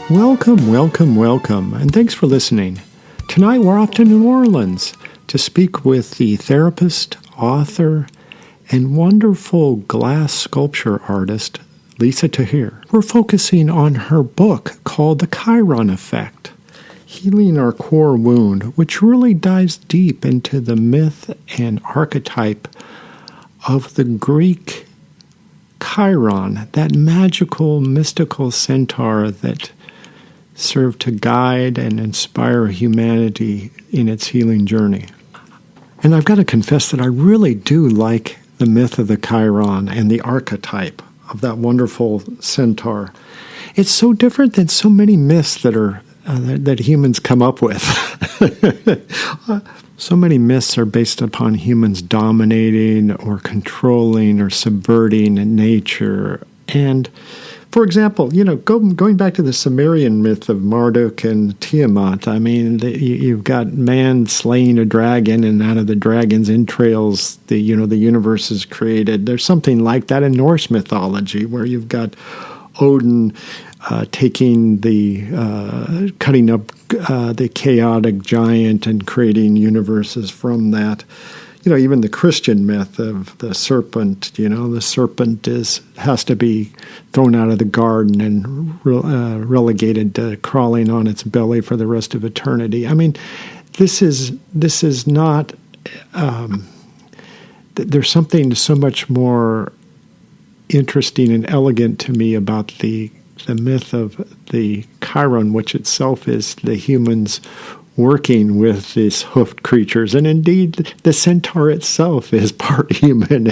Welcome, welcome, welcome, and thanks for listening. Tonight we're off to New Orleans to speak with the therapist, author, and wonderful glass sculpture artist, Lisa Tahir. We're focusing on her book called The Chiron Effect, Healing Our Core Wound, which really dives deep into the myth and archetype of the Greek Chiron, that magical, mystical centaur that served to guide and inspire humanity in its healing journey. And I've got to confess that I really do like the myth of the Chiron and the archetype of that wonderful centaur. It's so different than so many myths that humans come up with. So many myths are based upon humans dominating or controlling or subverting nature. And for example, going back to the Sumerian myth of Marduk and Tiamat, I mean, you've got man slaying a dragon, and out of the dragon's entrails, the universe is created. There's something like that in Norse mythology, where you've got Odin cutting up the chaotic giant and creating universes from that. Even the Christian myth of the serpent, the serpent has to be thrown out of the garden and relegated to crawling on its belly for the rest of eternity. I mean, this is not. There's something so much more interesting and elegant to me about the myth of the Chiron, which itself is the humans working with these hoofed creatures. And indeed, the centaur itself is part human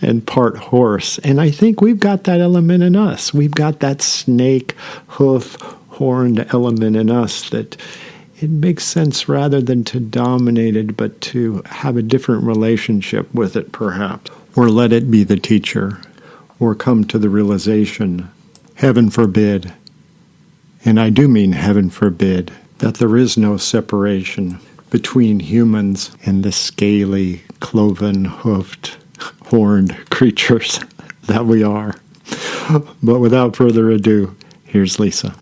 and part horse. And I think we've got that element in us. We've got that snake, hoof, horned element in us that it makes sense rather than to dominate it, but to have a different relationship with it, perhaps. Or let it be the teacher. Or come to the realization, heaven forbid, and I do mean heaven forbid, that there is no separation between humans and the scaly, cloven, hoofed, horned creatures that we are. But without further ado, here's Lisa.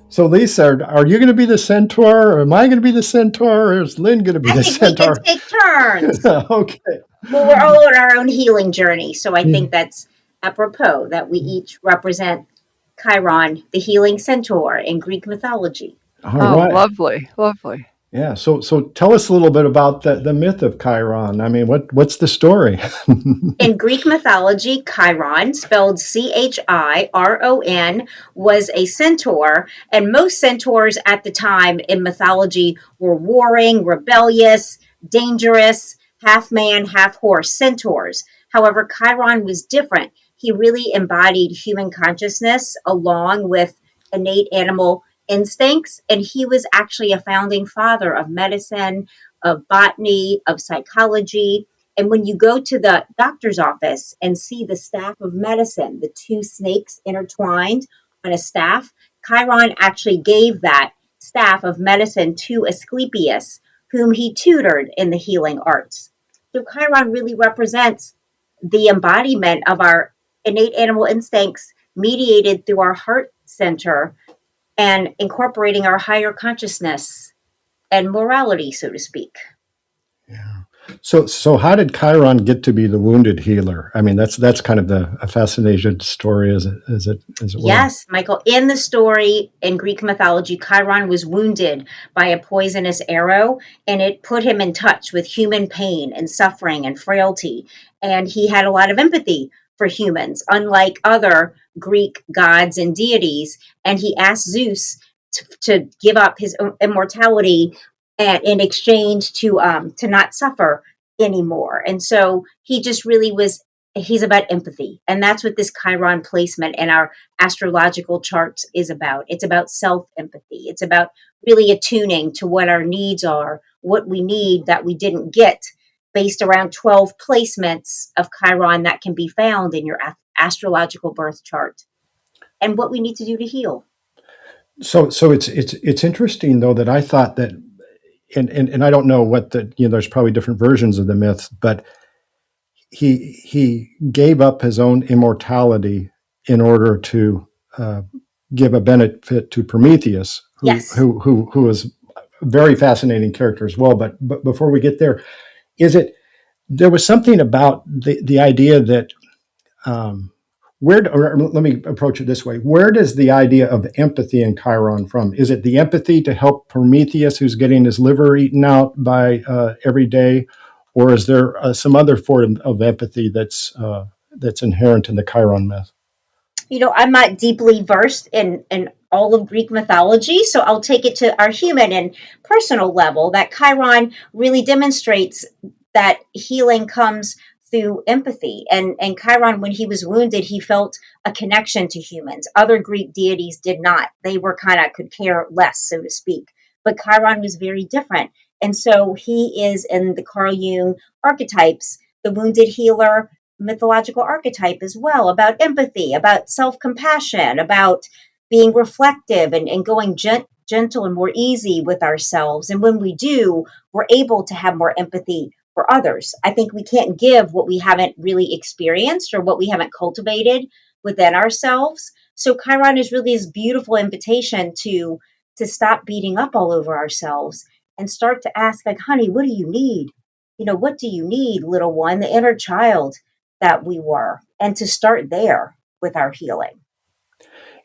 So, Lisa, are you going to be the centaur, or am I going to be the centaur, or is Lynn going to be the centaur? I think we can take turns. Okay. Well, we're all on our own healing journey, so I think that's apropos that we each represent Chiron, the healing centaur in Greek mythology. All right. Lovely, lovely. Yeah. So tell us a little bit about the myth of Chiron. I mean, what's the story? In Greek mythology, Chiron, spelled Chiron, was a centaur, and most centaurs at the time in mythology were warring, rebellious, dangerous, half man, half horse centaurs. However, Chiron was different. He really embodied human consciousness along with innate animal instincts, and he was actually a founding father of medicine, of botany, of psychology. And when you go to the doctor's office and see the staff of medicine, the two snakes intertwined on a staff, Chiron actually gave that staff of medicine to Asclepius, whom he tutored in the healing arts. So Chiron really represents the embodiment of our innate animal instincts mediated through our heart center and incorporating our higher consciousness and morality, so to speak. Yeah. So how did Chiron get to be the wounded healer? I mean, that's kind of a fascinating story, as it were. Yes, Michael. In the story in Greek mythology, Chiron was wounded by a poisonous arrow, and it put him in touch with human pain and suffering and frailty. And he had a lot of empathy for humans, unlike other Greek gods and deities. And he asked Zeus to give up his immortality in exchange to not suffer anymore. And so he just really he's about empathy. And that's what this Chiron placement in our astrological charts is about. It's about self-empathy. It's about really attuning to what our needs are, what we need that we didn't get, based around 12 placements of Chiron that can be found in your astrological birth chart, and what we need to do to heal. So it's interesting, though, that I thought that, and I don't know what there's probably different versions of the myth, but he gave up his own immortality in order to give a benefit to Prometheus, Yes. who is a very fascinating character as well. But before we get there, there was something about the idea that or let me approach it this way. Where does the idea of empathy in Chiron from? Is it the empathy to help Prometheus, who's getting his liver eaten out by every day? Or is there some other form of empathy that's inherent in the Chiron myth? I'm not deeply versed in all of Greek mythology, so I'll take it to our human and personal level that Chiron really demonstrates that healing comes through empathy. And Chiron, when he was wounded, he felt a connection to humans. Other Greek deities did not. They were could care less, so to speak. But Chiron was very different. And so he is in the Carl Jung archetypes, the wounded healer, mythological archetype as well, about empathy, about self-compassion, about being reflective and going gentle and more easy with ourselves. And when we do, we're able to have more empathy for others. I think we can't give what we haven't really experienced or what we haven't cultivated within ourselves. So Chiron is really this beautiful invitation to stop beating up all over ourselves and start to ask, like, honey, what do you need? What do you need, little one, the inner child that we were, and to start there with our healing.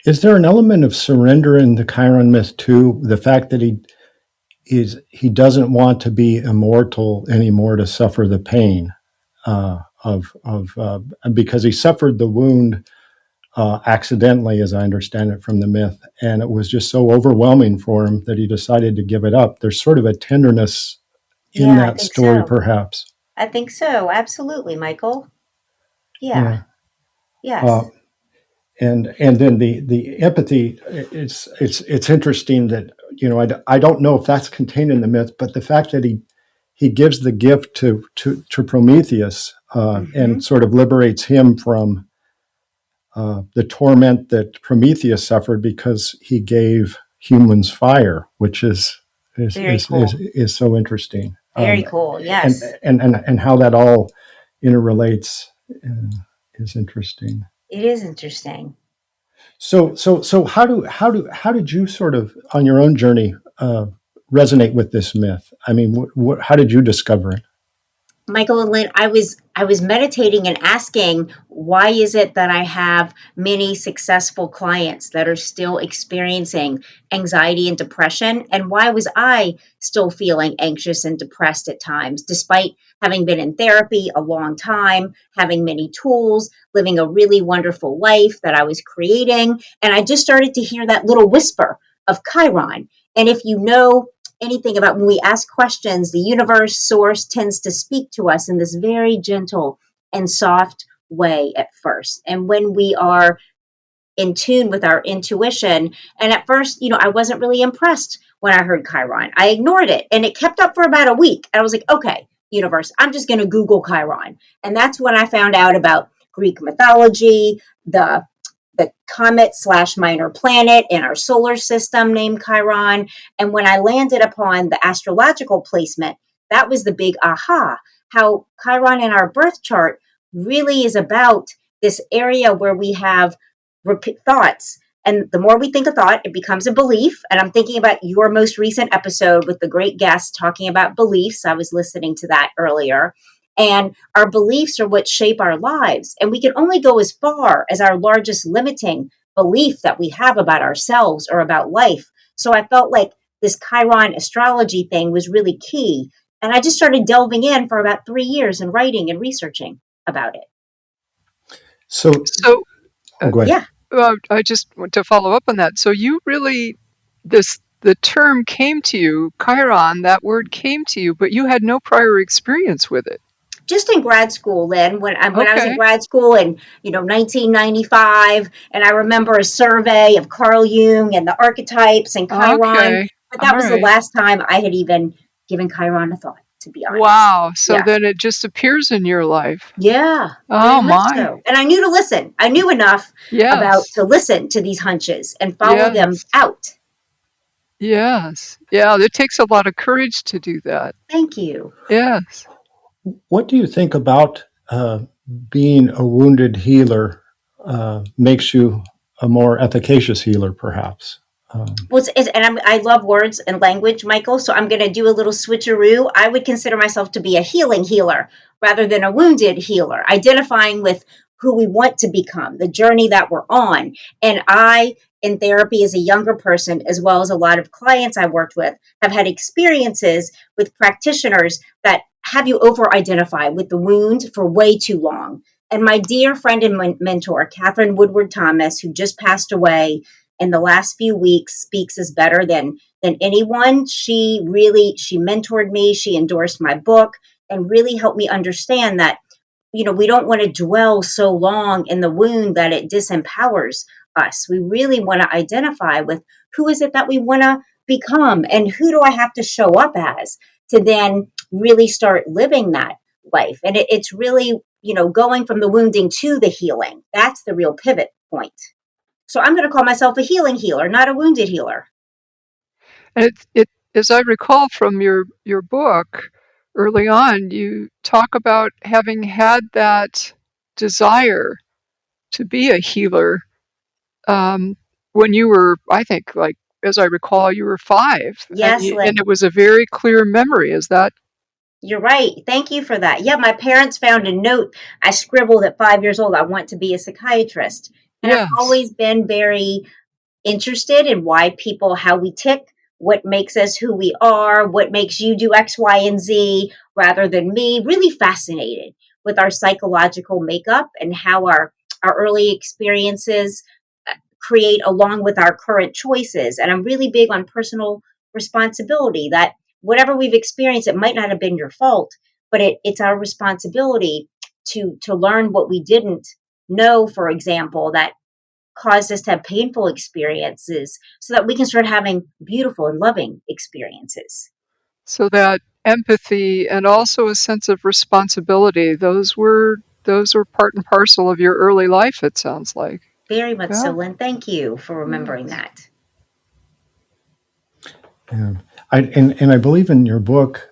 Is there an element of surrender in the Chiron myth too? The fact that he doesn't want to be immortal anymore to suffer the pain because he suffered the wound accidentally, as I understand it from the myth, and it was just so overwhelming for him that he decided to give it up. There's sort of a tenderness in that story, perhaps. I think so. Absolutely, Michael. Yeah. Yes. And then the empathy. It's interesting that I don't know if that's contained in the myth, but the fact that he gives the gift to Prometheus and sort of liberates him from the torment that Prometheus suffered because he gave humans fire, which is so interesting. Very cool. Yes. And how that all interrelates is interesting. It is interesting. So how did you sort of on your own journey resonate with this myth? I mean, how did you discover it? Michael and Lynn, I was meditating and asking, why is it that I have many successful clients that are still experiencing anxiety and depression? And why was I still feeling anxious and depressed at times, despite having been in therapy a long time, having many tools, living a really wonderful life that I was creating? And I just started to hear that little whisper of Chiron. And if you know anything about when we ask questions, the universe source tends to speak to us in this very gentle and soft way at first. And when we are in tune with our intuition, and at first, I wasn't really impressed when I heard Chiron. I ignored it and it kept up for about a week. I was like, okay, universe, I'm just going to Google Chiron. And that's when I found out about Greek mythology, the comet/minor planet in our solar system named Chiron. And when I landed upon the astrological placement, that was the big aha, how Chiron in our birth chart really is about this area where we have thoughts. And the more we think a thought, it becomes a belief. And I'm thinking about your most recent episode with the great guest talking about beliefs. I was listening to that earlier. And our beliefs are what shape our lives. And we can only go as far as our largest limiting belief that we have about ourselves or about life. So I felt like this Chiron astrology thing was really key. And I just started delving in for about 3 years and writing and researching about it. So go ahead. Yeah. I just want to follow up on that. So you really, the term came to you, Chiron, that word came to you, but you had no prior experience with it. Just in grad school, Lynn, when I was in grad school in 1995, and I remember a survey of Carl Jung and the archetypes and Chiron, but that was the last time I had even given Chiron a thought, to be honest. Wow, so then it just appears in your life. Yeah. Oh my. So. And I knew to listen. I knew enough to listen to these hunches and follow them out. Yes. Yeah, it takes a lot of courage to do that. Thank you. Yes. What do you think about being a wounded healer makes you a more efficacious healer, perhaps. Well, I love words and language, Michael. So I'm going to do a little switcheroo. I would consider myself to be a healing healer rather than a wounded healer, identifying with who we want to become, the journey that we're on. And I, in therapy as a younger person, as well as a lot of clients I worked with, have had experiences with practitioners that have you over identify with the wound for way too long. And my dear friend and mentor, Catherine Woodward Thomas, who just passed away in the last few weeks, speaks is better than anyone. She mentored me, she endorsed my book, and really helped me understand that we don't want to dwell so long in the wound that it disempowers us. We really want to identify with who is it that we want to become, and who do I have to show up as to then really start living that life. And it's really going from the wounding to the healing. That's the real pivot point. So I'm going to call myself a healing healer, not a wounded healer. And as I recall from your book, early on, you talk about having had that desire to be a healer when you were, I think, like, as I recall, you were 5. Yes, And it was a very clear memory. Is that? You're right. Thank you for that. Yeah, my parents found a note I scribbled at 5 years old. I want to be a psychiatrist. And I've Yes. always been very interested in why people, how we tick, what makes us who we are, what makes you do X, Y, and Z rather than me. Really fascinated with our psychological makeup and how our early experiences create along with our current choices. And I'm really big on personal responsibility, that whatever we've experienced, it might not have been your fault, but it's our responsibility to learn what we didn't know, for example, that caused us to have painful experiences so that we can start having beautiful and loving experiences. So that empathy and also a sense of responsibility, those were part and parcel of your early life, it sounds like. Very much Yeah. so, Lynn. Thank you for remembering that. Yeah. I believe in your book,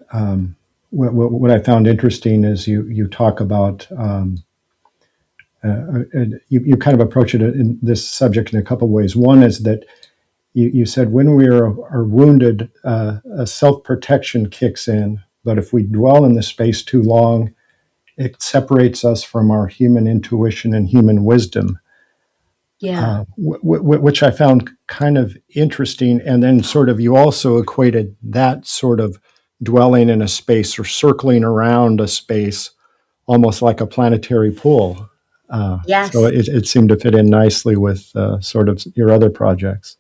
what I found interesting is you talk about, you kind of approach it in this subject in a couple of ways. One is that you said when we are wounded, a self-protection kicks in, but if we dwell in the space too long, it separates us from our human intuition and human wisdom. Yeah. Which I found kind of interesting. And then sort of you also equated that sort of dwelling in a space or circling around a space almost like a planetary pool. So Yes. it seemed to fit in nicely with sort of your other projects.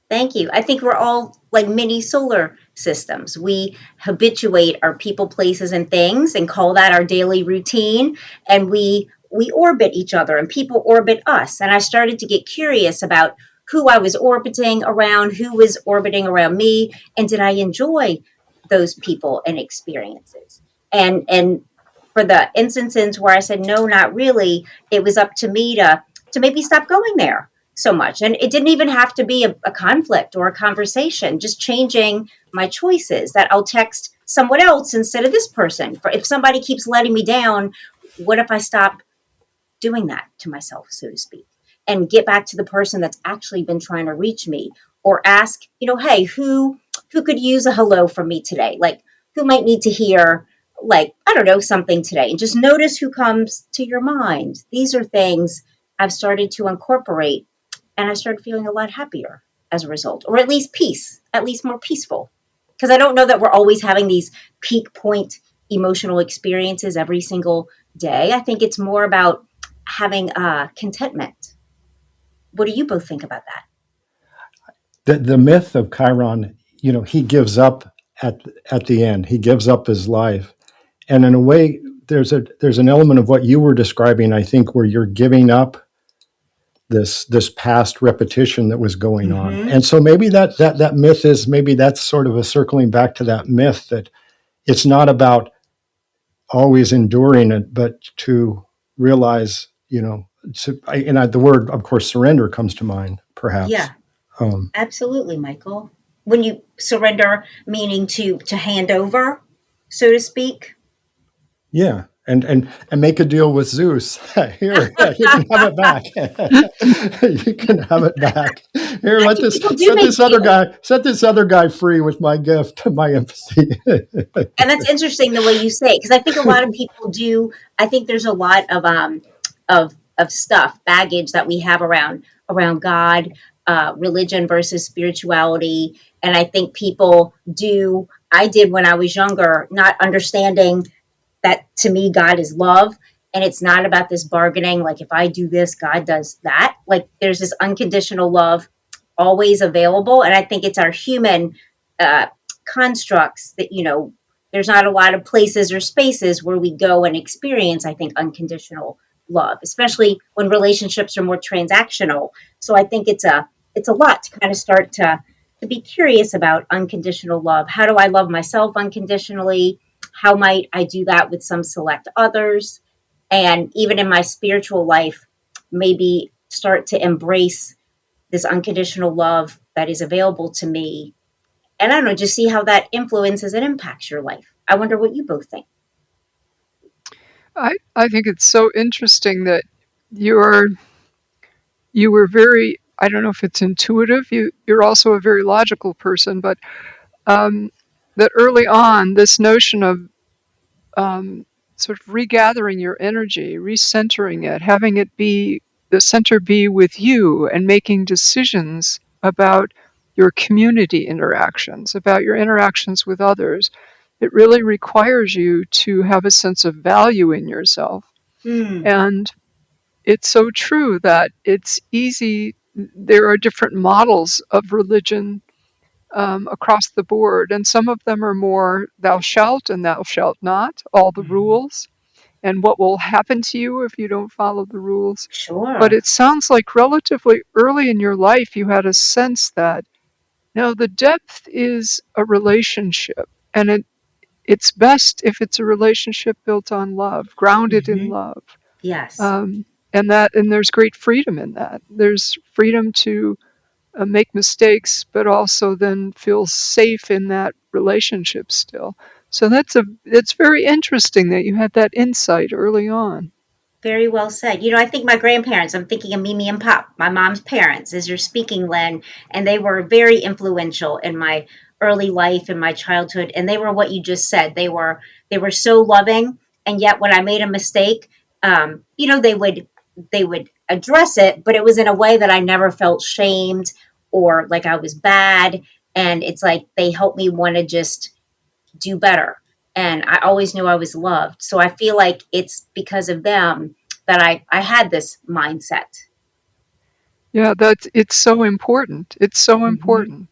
Thank you. I think we're all like mini solar systems. We habituate our people, places, and things and call that our daily routine. And we orbit each other and people orbit us. And I started to get curious about who I was orbiting around, who was orbiting around me, and did I enjoy those people and experiences? And for the instances where I said no, not really, it was up to me to maybe stop going there so much. And it didn't even have to be a conflict or a conversation, just changing my choices, that I'll text someone else instead of this person. For if somebody keeps letting me down, what if I stop doing that to myself, so to speak, and get back to the person that's actually been trying to reach me, or ask, hey, who could use a hello from me today? Like, who might need to hear, like, I don't know, something today, and just notice who comes to your mind. These are things I've started to incorporate, and I started feeling a lot happier as a result, or at least more peaceful. Because I don't know that we're always having these peak point emotional experiences every single day. I think it's more about having contentment. What do you both think about that? The myth of Chiron, he gives up at the end. He gives up his life, and in a way, there's an element of what you were describing, I think, where you're giving up this past repetition that was going on. And so maybe that myth is, maybe that's sort of a circling back to that myth that it's not about always enduring it, but to realize, the word, of course, surrender comes to mind, perhaps. Yeah, absolutely, Michael. When you surrender, meaning to hand over, so to speak. Yeah. and make a deal with Zeus. Here, you can have it back. You can have it back. Here, I let think this people do make set this other guy free with my gift, my empathy. and that's interesting the way you say it, because I think a lot of people do. I think there's a lot of stuff, baggage that we have around God, religion versus spirituality, and I think people do. I did when I was younger, not understanding that to me God is love, and it's not about this bargaining. Like if I do this, God does that. Like there's this unconditional love always available, and I think it's our human uh, constructs that there's not a lot of places or spaces where we go and experience, I think, unconditional love, especially when relationships are more transactional. So I think it's a lot to kind of start to be curious about unconditional love. How do I love myself unconditionally? How might I do that with some select others? And even in my spiritual life, maybe start to embrace this unconditional love that is available to me. And I don't know, just see how that influences and impacts your life. I wonder what you both think. I think it's so interesting that you're you were very, I don't know if it's intuitive. You're also a very logical person, but that early on, this notion of sort of regathering your energy, recentering it, having it be the center be with you, and making decisions about your community interactions, about your interactions with others. It really requires you to have a sense of value in yourself. Hmm. And it's so true that it's easy. There are different models of religion across the board, and some of them are more thou shalt and thou shalt not, all the Mhm. rules, and what will happen to you if you don't follow the rules. But Sure. it sounds like relatively early in your life you had a sense that no, the depth is a relationship, and it's best if it's a relationship built on love, grounded in Hmm. love. Yes. Um, and there's great freedom in that. There's freedom to make mistakes, but also then feel safe in that relationship still. So it's very interesting that you had that insight early on. Very well said. I think my grandparents, I'm thinking of Mimi and Pop, my mom's parents, as you're speaking, Len, and they were very influential in my early life and my childhood. And they were what you just said. They were so loving. And yet when I made a mistake, they would address it, but it was in a way that I never felt shamed or like I was bad. And it's like they helped me want to just do better. And I always knew I was loved. So I feel like it's because of them that I had this mindset. Yeah, it's so important. It's so Hmm. important.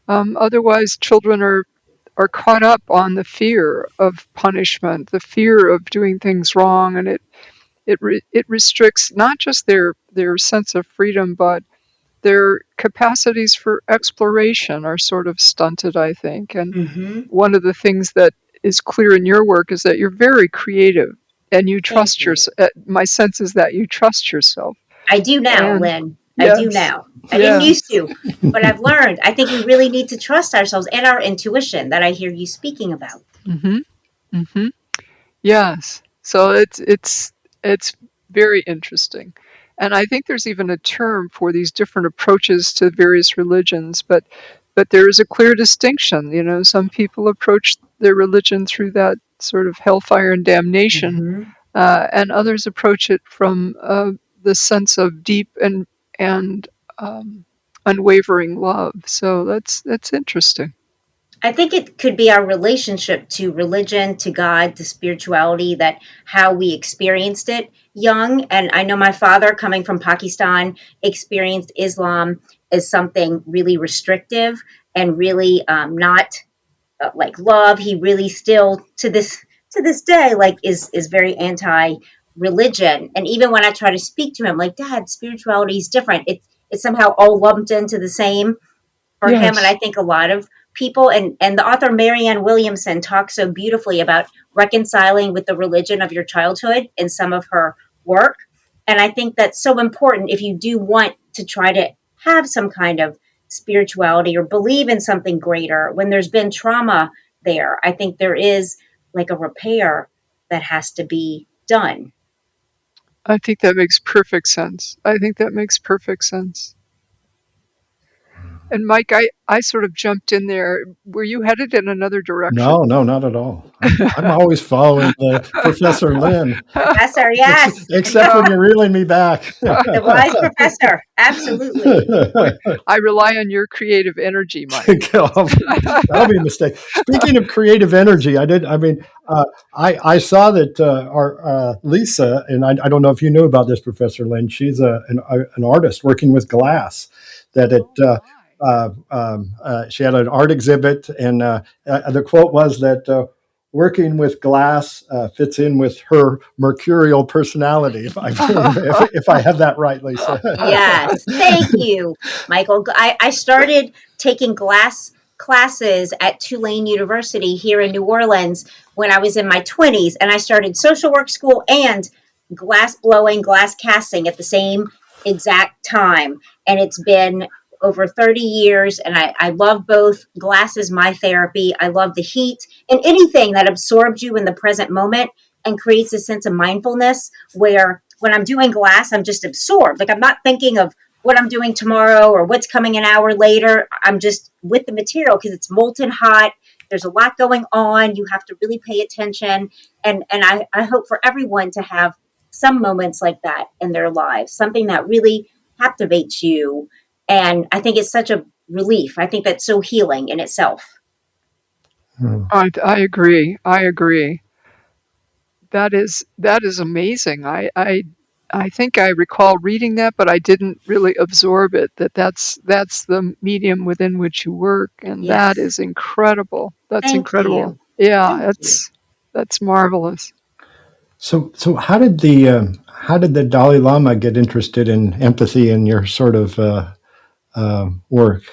Otherwise, children are caught up on the fear of punishment, the fear of doing things wrong, and it restricts not just their sense of freedom, but their capacities for exploration are sort of stunted, I think. And Hmm. one of the things that is clear in your work is that you're very creative and you Thank trust you. yourself. My sense is that you trust yourself. I do now, And Lynn. I do yes, now. I didn't used yes. to, but I've learned. I think we really need to trust ourselves and our intuition that I hear you speaking about. Hmm. Hmm. Yes. So it's very interesting. And I think there's even a term for these different approaches to various religions, but there is a clear distinction. Some people approach their religion through that sort of hellfire and damnation, Hmm. and others approach it from the sense of deep and um, unwavering love. So that's interesting. I think it could be our relationship to religion, to God, to spirituality, that how we experienced it young. And I know my father, coming from Pakistan, experienced Islam as something really restrictive and really not like love. He really still to this day like is very anti religion. And even when I try to speak to him, like, Dad, spirituality is different. It's somehow all lumped into the same for him. And I Yes. think a lot of people, and the author Marianne Williamson talks so beautifully about reconciling with the religion of your childhood in some of her work. And I think that's so important if you do want to try to have some kind of spirituality or believe in something greater when there's been trauma there. I think there is like a repair that has to be done. I think that makes perfect sense. I think that makes perfect sense. And Mike, I sort of jumped in there. Were you headed in another direction? No, not at all. I'm always following Professor Lynn, Professor, yes. except when you're reeling me back. The wise professor. Absolutely. I rely on your creative energy, Mike. That'll be a mistake. Speaking of creative energy, I saw that our Lisa, and I don't know if you knew about this, Professor Lynn. She's an artist working with glass. She had an art exhibit, and the quote was that working with glass fits in with her mercurial personality. If I have that right, Lisa. Yes. Thank you, Michael. I started taking glass classes at Tulane University here in New Orleans when I was in my 20s, and I started social work school and glass blowing, glass casting at the same exact time. And it's been over 30 years, and I love both. Glass is my therapy. I love the heat and anything that absorbs you in the present moment and creates a sense of mindfulness where when I'm doing glass, I'm just absorbed. Like I'm not thinking of what I'm doing tomorrow or what's coming an hour later. I'm just with the material because it's molten hot. There's a lot going on. You have to really pay attention. And I hope for everyone to have some moments like that in their lives, something that really captivates you. And I think it's such a relief. I think that's so healing in itself. I agree. I agree. That is amazing. I think I recall reading that, but I didn't really absorb it. That's the medium within which you work, and Yes. that is incredible. That's Thank incredible. you. Yeah, Thank that's marvelous. So how did the Dalai Lama get interested in empathy in your sort of work,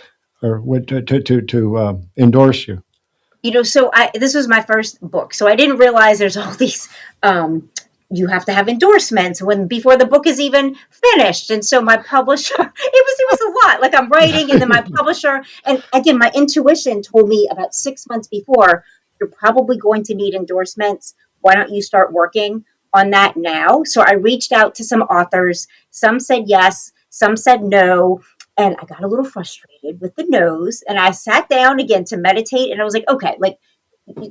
or what to endorse you? So this was my first book, so I didn't realize there's all these you have to have endorsements before the book is even finished. And so my publisher, it was a lot. Like I'm writing, and then my publisher, and again, my intuition told me about 6 months before, you're probably going to need endorsements. Why don't you start working on that now? So I reached out to some authors. Some said yes, some said no. And I got a little frustrated with the no's. And I sat down again to meditate. And I was like, okay, like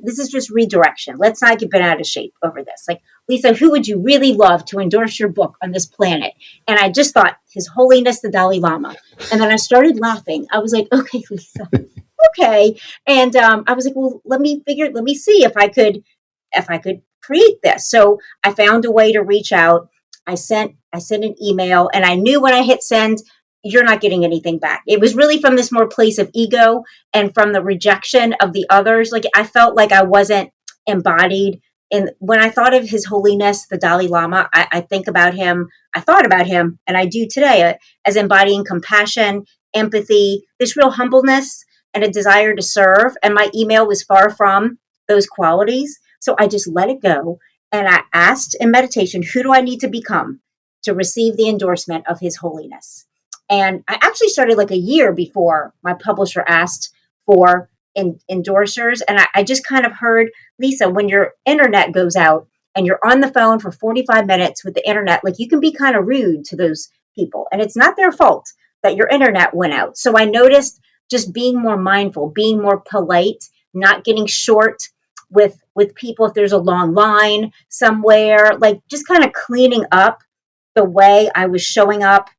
this is just redirection. Let's not get bent out of shape over this. Like, Lisa, who would you really love to endorse your book on this planet? And I just thought, His Holiness the Dalai Lama. And then I started laughing. I was like, okay, Lisa, okay. And I was like, well, let me see if I could create this. So I found a way to reach out. I sent an email, and I knew when I hit send, you're not getting anything back. It was really from this more place of ego and from the rejection of the others. Like I felt like I wasn't embodied. And when I thought of His Holiness, the Dalai Lama, I thought about him, and I do today, as embodying compassion, empathy, this real humbleness, and a desire to serve. And my email was far from those qualities. So I just let it go. And I asked in meditation, who do I need to become to receive the endorsement of His Holiness? And I actually started like a year before my publisher asked for endorsers. And I just kind of heard, Lisa, when your internet goes out and you're on the phone for 45 minutes with the internet, like you can be kind of rude to those people. And it's not their fault that your internet went out. So I noticed just being more mindful, being more polite, not getting short with people if there's a long line somewhere, like just kind of cleaning up the way I was showing up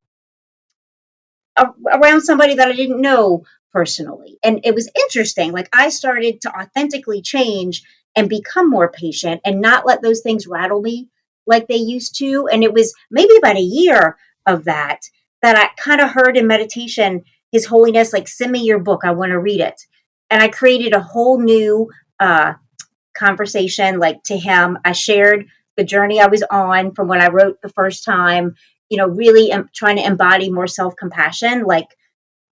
around somebody that I didn't know personally. And it was interesting. Like I started to authentically change and become more patient and not let those things rattle me like they used to. And it was maybe about a year of that I kind of heard in meditation, His Holiness, like, send me your book. I want to read it. And I created a whole new conversation, like to him. I shared the journey I was on from when I wrote the first time, really trying to embody more self-compassion, like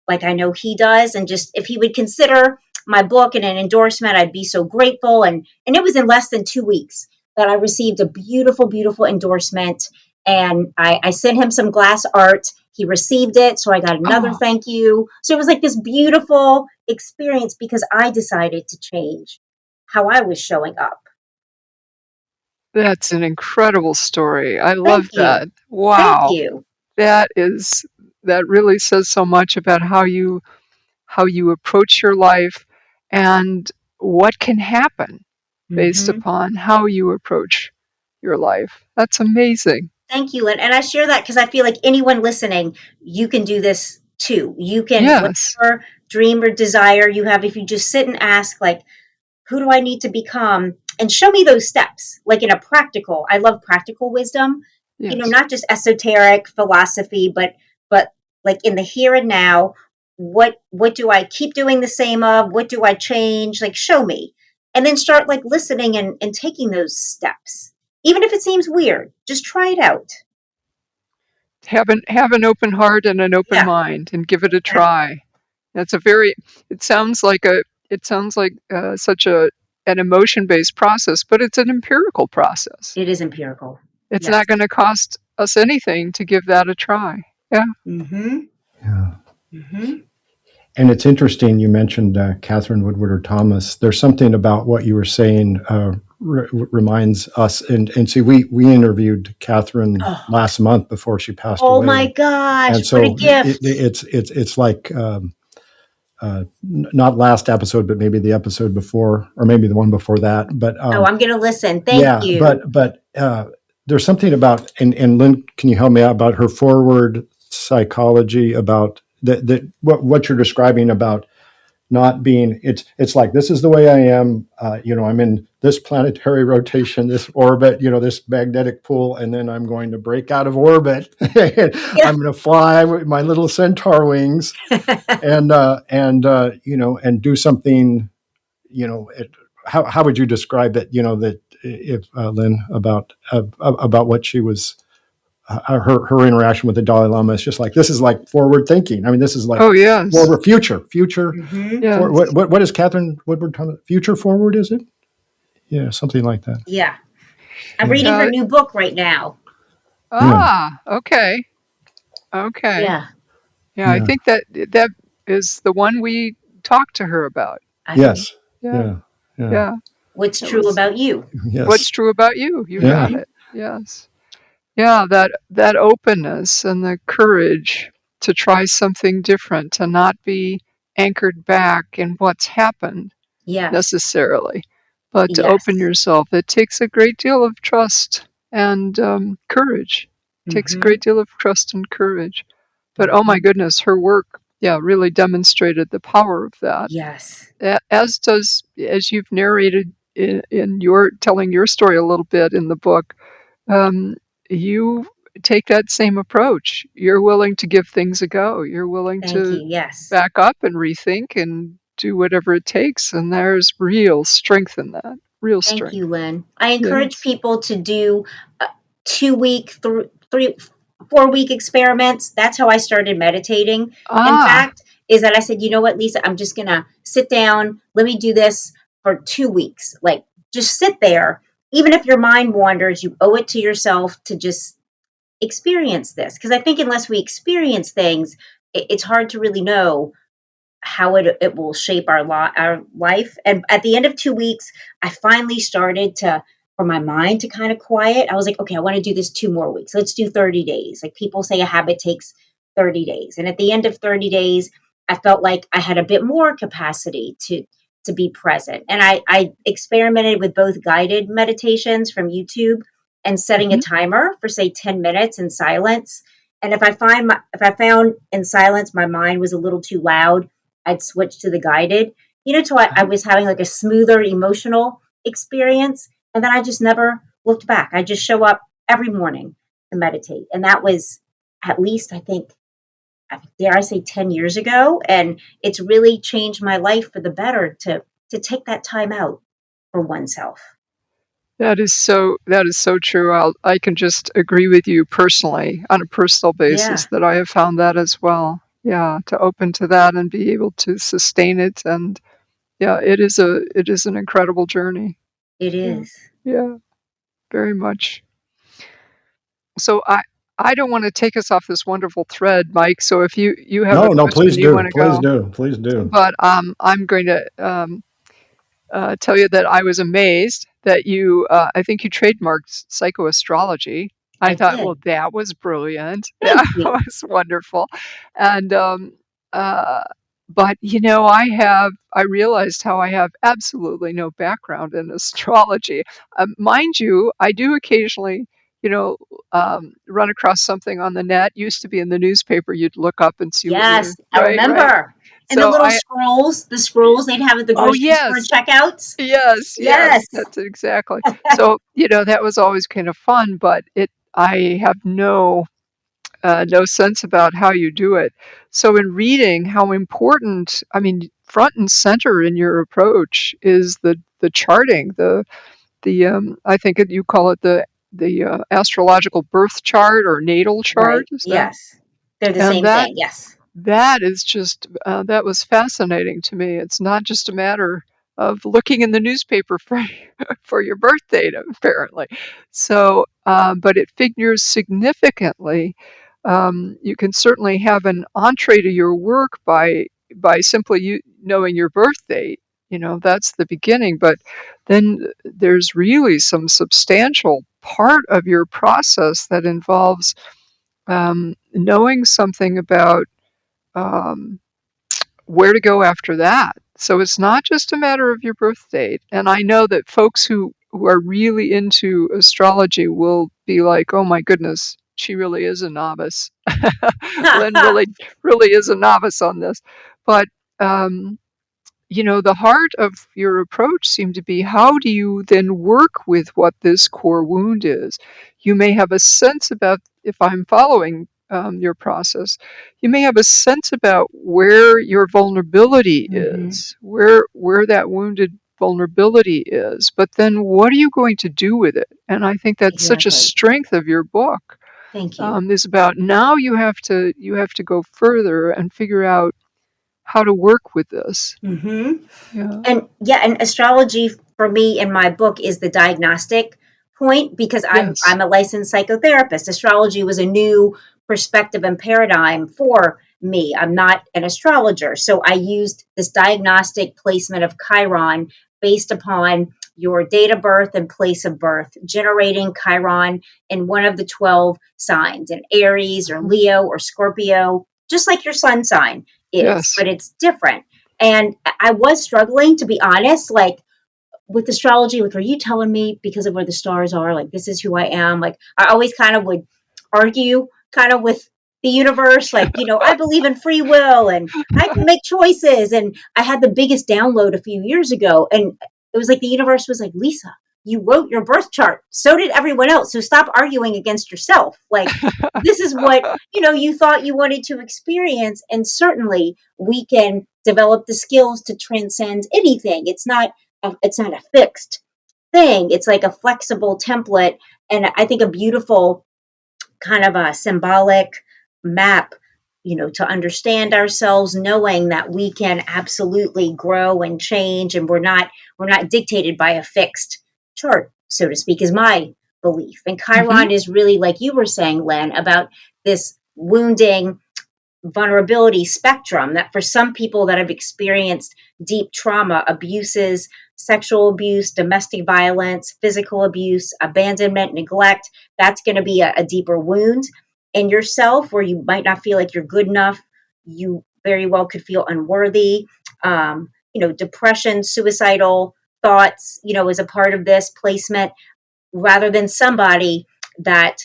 I know he does. And just if he would consider my book and an endorsement, I'd be so grateful. And it was in less than 2 weeks that I received a beautiful, beautiful endorsement. And I sent him some glass art. He received it. So I got another thank you. So it was like this beautiful experience because I decided to change how I was showing up. That's an incredible story. I love Thank you. that. Thank Wow. you. That really says so much about how you approach your life and what can happen based Hmm. upon how you approach your life. That's amazing. Thank you, Lynn. And I share that because I feel like anyone listening, you can do this too. You can, Yes. whatever dream or desire you have, if you just sit and ask, like, who do I need to become? And show me those steps, like in a practical. I love practical wisdom, Yes. not just esoteric philosophy, but like in the here and now, what do I keep doing the same of? What do I change? Like show me. And then start like listening and taking those steps. Even if it seems weird, just try it out. Have an open heart and an open Yeah, mind and give it a exactly. try. That's a very it sounds like such an emotion-based process, but it's an empirical process. It is empirical. It's Yes. not going to cost us anything to give that a try. Yeah. Mm-hmm. Yeah. Mm-hmm. And it's interesting you mentioned Catherine Woodward or Thomas. There's something about what you were saying reminds us. And see, we interviewed Catherine Oh, last month before she passed oh my away, gosh, and what a so gift. it's like not last episode, but maybe the episode before, or maybe the one before that. But Oh, I'm going to listen. Thank yeah, you. but there's something about and Lynn, can you help me out about her forward psychology about that what you're describing about not being it's like this is the way I am, I'm in this planetary rotation, this orbit, this magnetic pull, and then I'm going to break out of orbit. Yeah. I'm going to fly with my little centaur wings and do something. How would you describe it, that if Lynn, about what she was her interaction with the Dalai Lama? Is just like, this is like forward thinking. I mean, this is like Oh, yes. forward future Hmm. for Yes. what is Catherine Woodward talking about? Future forward, is it? Yeah, something like that. Yeah. I'm Yeah. reading her Yeah. new book right now. Yeah. Okay. Okay. Yeah. Yeah, I Yeah. think that is the one we talked to her about. I think Yes. Yeah. Yeah. Yeah. Yeah. what's It true was about you. Yes. What's true about you. You Yeah. got Hmm. it. Yes. Yeah, that openness and the courage to try something different, to not be anchored back in what's happened Yes. necessarily, but to open Yes. yourself. It takes a great deal of trust and courage. It takes a Hmm. great deal of trust and courage. But oh my Hmm. goodness, her work, yeah, really demonstrated the power of that. Yes. As does, as you've narrated in your telling your story a little bit in the book, um, you take that same approach. You're willing to give things a go. You're willing Thank to you. Yes. back up and rethink and do whatever it takes. And there's real strength in that. Real Thank strength. you, Lynn. I encourage Yes. people to do 2 week, 4 week experiments. That's how I started meditating. In Ah, fact, is that I said, you know what, Lisa, I'm just going to sit down. Let me do this for 2 weeks. Like, just sit there. Even if your mind wanders, you owe it to yourself to just experience this. Because I think unless we experience things, it's hard to really know how it will shape our life. And at the end of 2 weeks, I finally started to for my mind to kind of quiet. I was like, okay, I want to do this 2 more weeks. Let's do 30 days. Like people say a habit takes 30 days. And at the end of 30 days, I felt like I had a bit more capacity to be present. And I experimented with both guided meditations from YouTube and setting a mhm. timer for say 10 minutes in silence. And if I found in silence my mind was a little too loud, I'd switch to the guided, till I was having like a smoother emotional experience. And then I just never looked back. I just show up every morning to meditate. And that was at least, I think, dare I say, 10 years ago. And it's really changed my life for the better to take that time out for oneself. That is so true. I can just agree with you personally on a personal basis Yeah, that I have found that as well. Yeah, to open to that and be able to sustain it, and yeah, it is an incredible journey. it Yeah, is. yeah, very much. So I don't want to take us off this wonderful thread, Mike. So if you have a No, please question you do. want to Please go, do. Please do. but I'm going to tell you that I was amazed that you, I think you trademarked psychoastrology. I I thought, well, did. that was brilliant. That Thank you. was wonderful. And, uh, but I realized how I have absolutely no background in astrology. Mind you, I do occasionally, you know, run across something on the net. Used to be in the newspaper. You'd look up and see what Yes, I right, right. remember. And the So little scrolls, the scrolls they'd have at the oh grocery store yes, checkouts. yes, yes, Yes. that's exactly. So, that was always kind of fun, but I have no sense about how you do it. So in reading, how important, I mean, front and center in your approach is the charting, I think you call it the astrological birth chart or natal chart, Right. is that? Yes. They're the And same thing. Yes. that is just that was fascinating to me. It's not just a matter of looking in the newspaper for for your birth date, apparently. So, but it figures significantly. You can certainly have an entree to your work by simply knowing your birth date. That's the beginning. But then there's really some substantial part of your process that involves knowing something about um, where to go after that. So it's not just a matter of your birth date. And I know that folks who are really into astrology will be like, oh my goodness, she really is a novice. Lynn really is a novice on this. But um, the heart of your approach seemed to be, how do you then work with what this core wound is? You may have a sense about, if I'm following your process, you may have a sense about where your vulnerability Hmm. is, where that wounded vulnerability is, but then what are you going to do with it? And I think that's such a Exactly. strength of your book. Thank you. Is about, now you have to go further and figure out how to work with this. Hmm. Yeah. And yeah, and astrology for me in my book is the diagnostic point because Yes. I'm a licensed psychotherapist. Astrology was a new perspective and paradigm for me. I'm not an astrologer. So I used this diagnostic placement of Chiron based upon your date of birth and place of birth, generating Chiron in one of the 12 signs, in Aries or Mhm. Leo or Scorpio, just like your sun sign is, Yes. but it's different. And I was struggling, to be honest, like with astrology, like, are you telling me because of where the stars are, like, this is who I am? Like, I always kind of would argue kind of with the universe, like, I believe in free will and I can make choices. And I had the biggest download a few years ago. And it was like the universe was like, Lisa, you wrote your birth chart. So did everyone else. So stop arguing against yourself. Like, this is what, you thought you wanted to experience. And certainly we can develop the skills to transcend anything. It's not a fixed thing. It's like a flexible template, and I think a beautiful kind of a symbolic map, to understand ourselves, knowing that we can absolutely grow and change, and we're not dictated by a fixed chart, so to speak, is my belief. And Mhm. Chiron is really, like you were saying, Len, about this wounding vulnerability spectrum, that for some people that have experienced deep trauma, abuses, sexual abuse, domestic violence, physical abuse, abandonment, neglect, that's going to be a deeper wound in yourself where you might not feel like you're good enough. You very well could feel unworthy. Depression, suicidal thoughts, is a part of this placement, rather than somebody that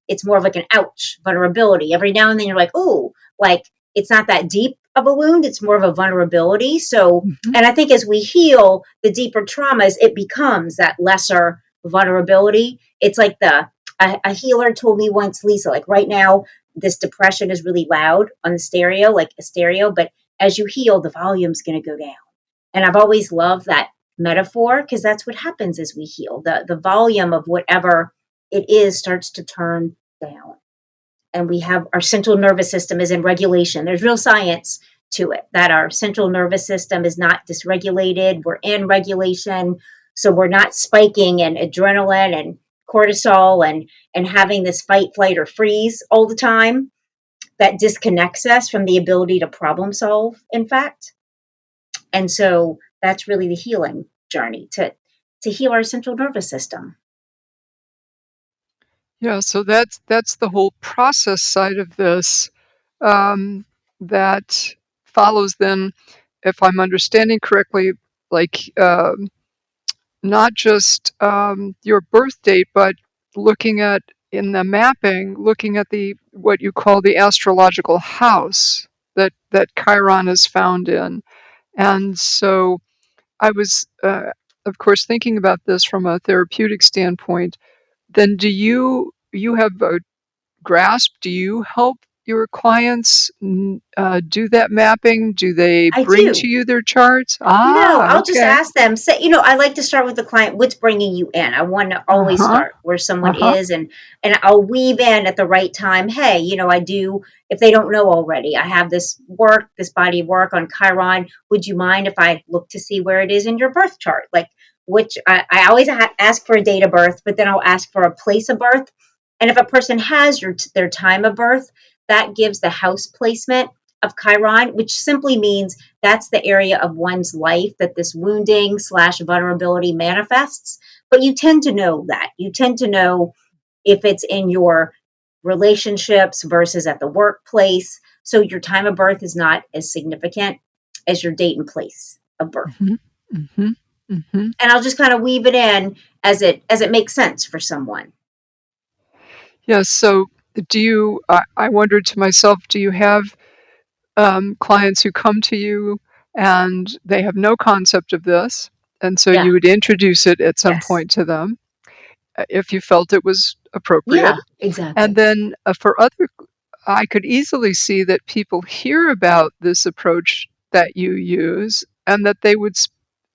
it's more of like an ouch vulnerability. Every now and then you're like, oh, like it's not that deep of a wound. It's more of a vulnerability. So, Mhm. and I think as we heal the deeper traumas, it becomes that lesser vulnerability. It's like a healer told me once, Lisa, like right now, this depression is really loud on the stereo, like a stereo, but as you heal, the volume's going to go down. And I've always loved that metaphor because that's what happens as we heal. The volume of whatever it is starts to turn down. And we have our central nervous system is in regulation. There's real science to it that our central nervous system is not dysregulated. We're in regulation. So we're not spiking in adrenaline and cortisol and having this fight, flight, or freeze all the time that disconnects us from the ability to problem solve, in fact. And so that's really the healing journey, to to heal our central nervous system. Yeah, so that's the whole process side of this, that follows then, if I'm understanding correctly, like not just your birth date, but looking at in the mapping, looking at the what you call the astrological house that Chiron is found in. And so I was, of course, thinking about this from a therapeutic standpoint. Then do you have a grasp? Do you help your clients do that mapping? Do they I bring to do. you their charts? No, Ah, I'll just okay. ask them. Say, I like to start with the client. What's bringing you in? I want to always Uh-huh. start where someone Uh-huh. is, and I'll weave in at the right time. Hey, I do. If they don't know already, I have this body of work on Chiron. Would you mind if I look to see where it is in your birth chart? Like, which I always ask for a date of birth, but then I'll ask for a place of birth. And if a person has their time of birth, that gives the house placement of Chiron, which simply means that's the area of one's life that this wounding / vulnerability manifests. But you tend to know that. You tend to know if it's in your relationships versus at the workplace. So your time of birth is not as significant as your date and place of birth. Mhm. Mhm. Mhm. And I'll just kind of weave it in as it makes sense for someone. Yes, so I wondered to myself, do you have clients who come to you and they have no concept of this, and so Yeah. you would introduce it at some Yes. point to them, if you felt it was appropriate. Yeah, And exactly. then for other, I could easily see that people hear about this approach that you use and that they would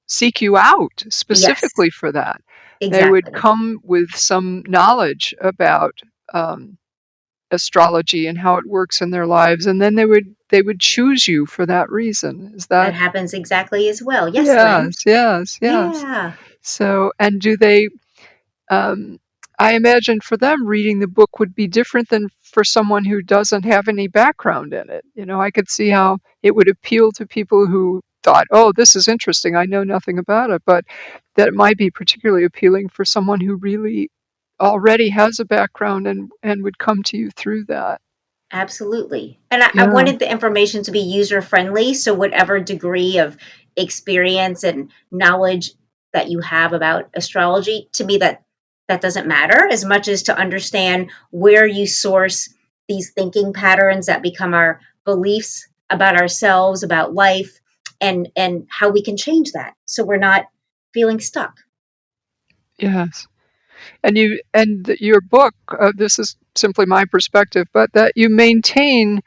seek you out Yes, specifically for that. They would exactly. come with some knowledge about um, astrology and how it works in their lives, and then they would choose you for that reason. Is That that? happens exactly as well. Yes, Lynn. Yes, yes, yes. Yeah, So, and do they, um, I imagine for them, reading the book would be different than for someone who doesn't have any background in it. I could see how it would appeal to people who thought, oh, this is interesting, I know nothing about it, but that it might be particularly appealing for someone who really already has a background and would come to you through that. absolutely. And I Yeah. wanted the information to be user friendly. So, whatever degree of experience and knowledge that you have about astrology, to me, that doesn't matter as much as to understand where you source these thinking patterns that become our beliefs about ourselves, about life, and how we can change that so we're not feeling stuck. Yes. Your book, this is simply my perspective, but that you maintain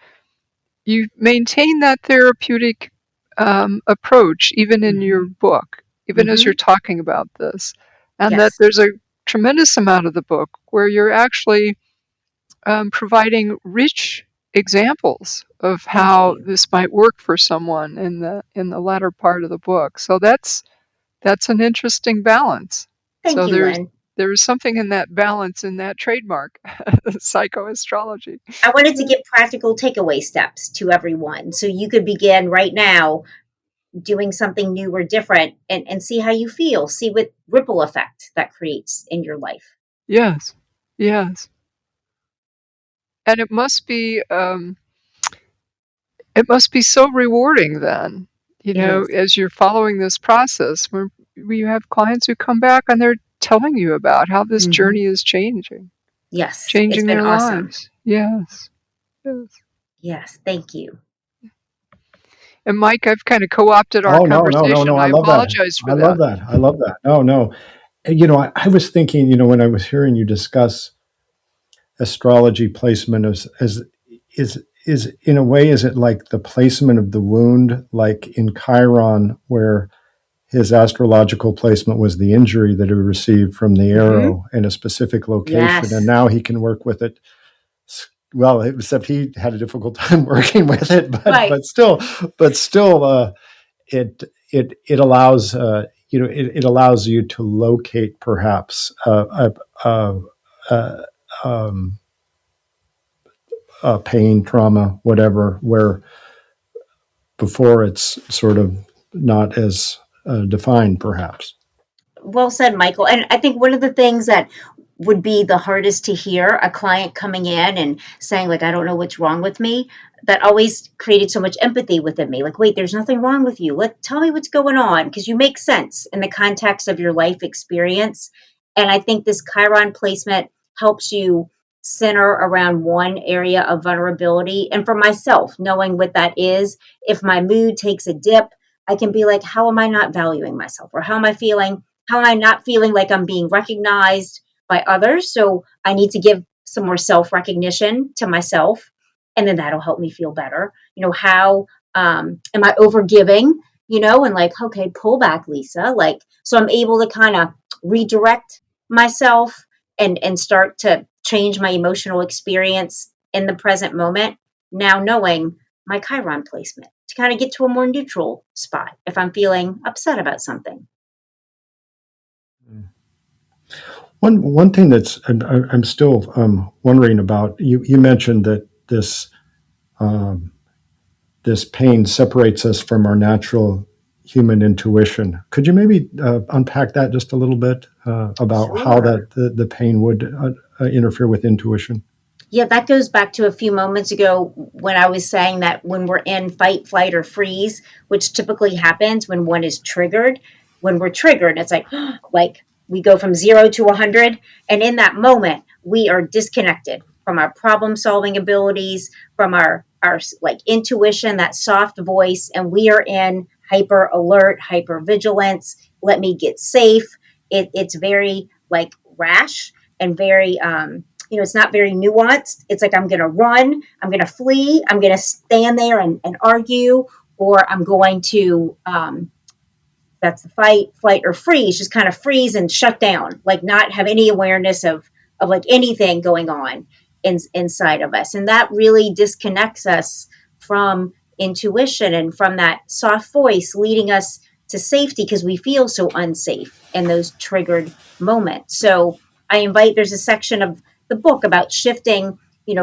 that therapeutic approach even in your Mm-hmm. book, even as you're Mm-hmm. talking about this, and that Yes. there's a tremendous amount of the book where you're actually providing rich examples of Thank how you. this might work for someone in the latter part of the book. So that's an interesting balance. Thank So you, there's Len. there's something in that balance in that trademark, psychoastrology. I wanted to give practical takeaway steps to everyone so you could begin right now doing something new or different and see how you feel, see what ripple effect that creates in your life. Yes, yes, and it must be so rewarding then, It is. as you're following this process where you have clients who come back and they're telling you about how this Mm-hmm. journey is changing, Yes, it's changing been their awesome. lives. Yes, yes. Yes, thank you. And Mike, I've kind of co-opted our Oh no, no, no, conversation. no! I I love that. apologize for I love that. that. I love that. No, no. I was thinking, when I was hearing you discuss astrology placement is in a way, is it like the placement of the wound, like in Chiron, where his astrological placement was the injury that he received from the Mm-hmm. arrow in a specific location, and Yes, now he can work with it. Well, except he had a difficult time working with it, but right. but still, it allows it allows you to locate perhaps a, um, pain, trauma, whatever, where before it's sort of not as defined, perhaps. well said, Michael. And I think one of the things that would be the hardest to hear, a client coming in and saying, like, I don't know what's wrong with me, that always created so much empathy within me. Like, wait, there's nothing wrong with you. Tell me what's going on, because you make sense in the context of your life experience. And I think this Chiron placement helps you center around one area of vulnerability. And for myself, knowing what that is, if my mood takes a dip, I can be like, how am I not valuing myself? Or how am I feeling? How am I not feeling like I'm being recognized by others? So I need to give some more self recognition to myself. And then that'll help me feel better. How am I over giving? And like, okay, pull back, Lisa. Like, so I'm able to kind of redirect myself and start to change my emotional experience in the present moment. Now knowing my Chiron placement to kind of get to a more neutral spot if I'm feeling upset about something. One thing that's I'm still wondering about. You mentioned that this pain separates us from our natural human intuition. Could you maybe unpack that just a little bit about how Sure. that the pain would interfere with intuition? Yeah, that goes back to a few moments ago when I was saying that when we're in fight, flight, or freeze, which typically happens when one is triggered, when we're triggered, it's like we go from 0 to 100. And in that moment, we are disconnected from our problem solving abilities, from our like intuition, that soft voice, and we are in hyper alert, hyper vigilance. Let me get safe. It's very like rash and very, it's not very nuanced. It's like I'm going to run, I'm going to flee, I'm going to stand there and argue, or I'm going to, that's the fight, flight, or freeze, just kind of freeze and shut down, like not have any awareness of like anything going on inside of us. And that really disconnects us from intuition and from that soft voice leading us to safety because we feel so unsafe in those triggered moments. So there's a section of the book about shifting,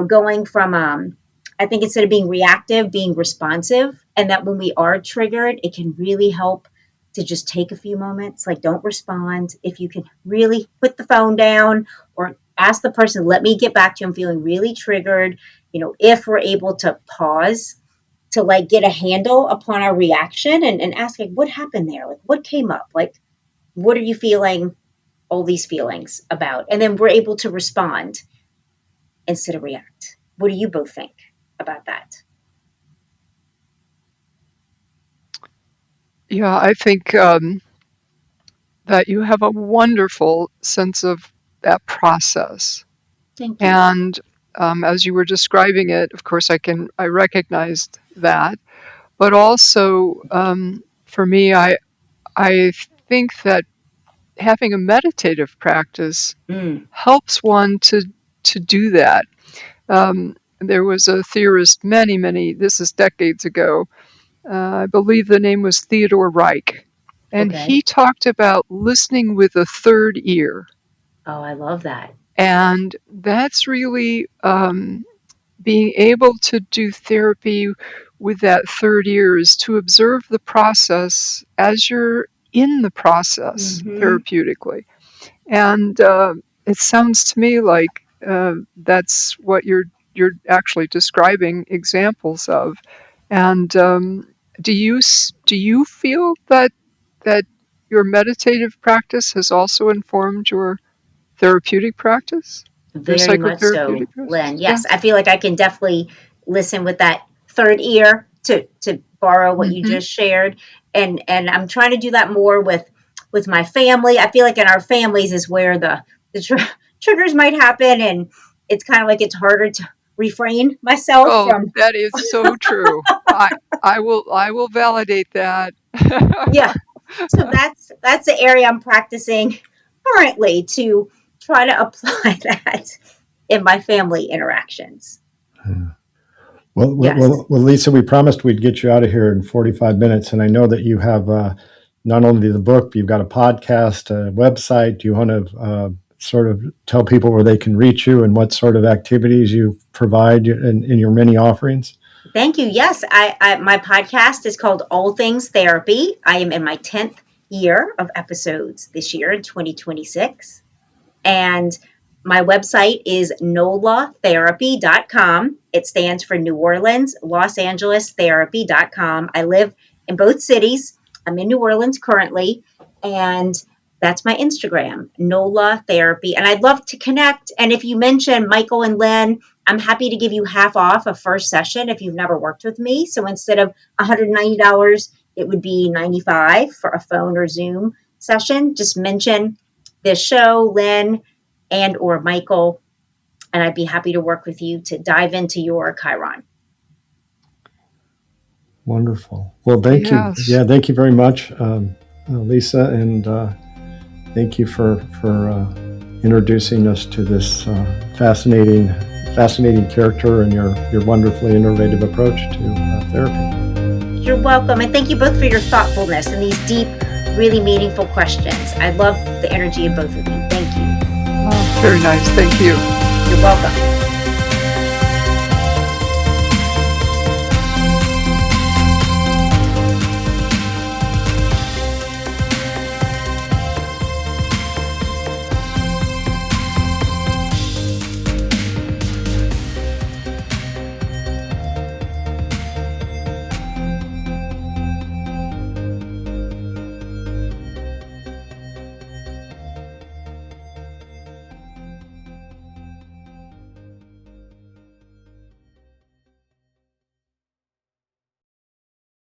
going from, I think instead of being reactive, being responsive. And that when we are triggered, it can really help to just take a few moments, like don't respond. If you can really put the phone down or ask the person, let me get back to you, I'm feeling really triggered. If we're able to pause to like get a handle upon our reaction and ask, like, what happened there? Like, what came up? Like, what are you feeling all these feelings about? And then we're able to respond instead of react. What do you both think about that? Yeah, I think that you have a wonderful sense of that process. Thank you. And as you were describing it, of course, I recognized that. But also, for me, I think that having a meditative practice helps one to do that. There was a theorist this is decades ago, I believe the name was Theodore Reich, and Okay. he talked about listening with a third ear. Oh, I love that. And that's really being able to do therapy with that third ear is to observe the process as you're in the process therapeutically. And it sounds to me like that's what you're actually describing examples of. And do you feel that your meditative practice has also informed your therapeutic practice, your Very much so, psychotherapeutic practice? Lynn. Yes, I feel like I can definitely listen with that third ear to borrow what you just shared, and I'm trying to do that more with my family. I feel like in our families is where the triggers might happen, and it's kind of like it's harder to refrain myself Oh, from. that is so true. I will validate that. Yeah, so that's the area I'm practicing currently to try to apply that in my family interactions. Yes. Well, Lisa, we promised we'd get you out of here in 45 minutes, and I know that you have not only the book, but you've got a podcast, a website. Do you want to sort of tell people where they can reach you and what sort of activities you provide in your many offerings? Thank you. Yes, my podcast is called All Things Therapy. I am in my 10th year of episodes this year in 2026. And my website is nolatherapy.com. It stands for New Orleans, Los Angeles Therapy.com. I live in both cities. I'm in New Orleans currently, and that's my Instagram, Nola Therapy. And I'd love to connect. And if you mention Michael and Lynn, I'm happy to give you half off a first session if you've never worked with me. So instead of $190, it would be $95 for a phone or Zoom session. Just mention this show, Lynn and or Michael, and I'd be happy to work with you to dive into your Chiron. Wonderful. Well, thank you. Yeah, thank you very much, Lisa, and thank you for introducing us to this fascinating character and your wonderfully innovative approach to therapy. You're welcome, and thank you both for your thoughtfulness and these deep, really meaningful questions. I love the energy of both of you. Thank you. Oh, very nice. Thank you. You're welcome.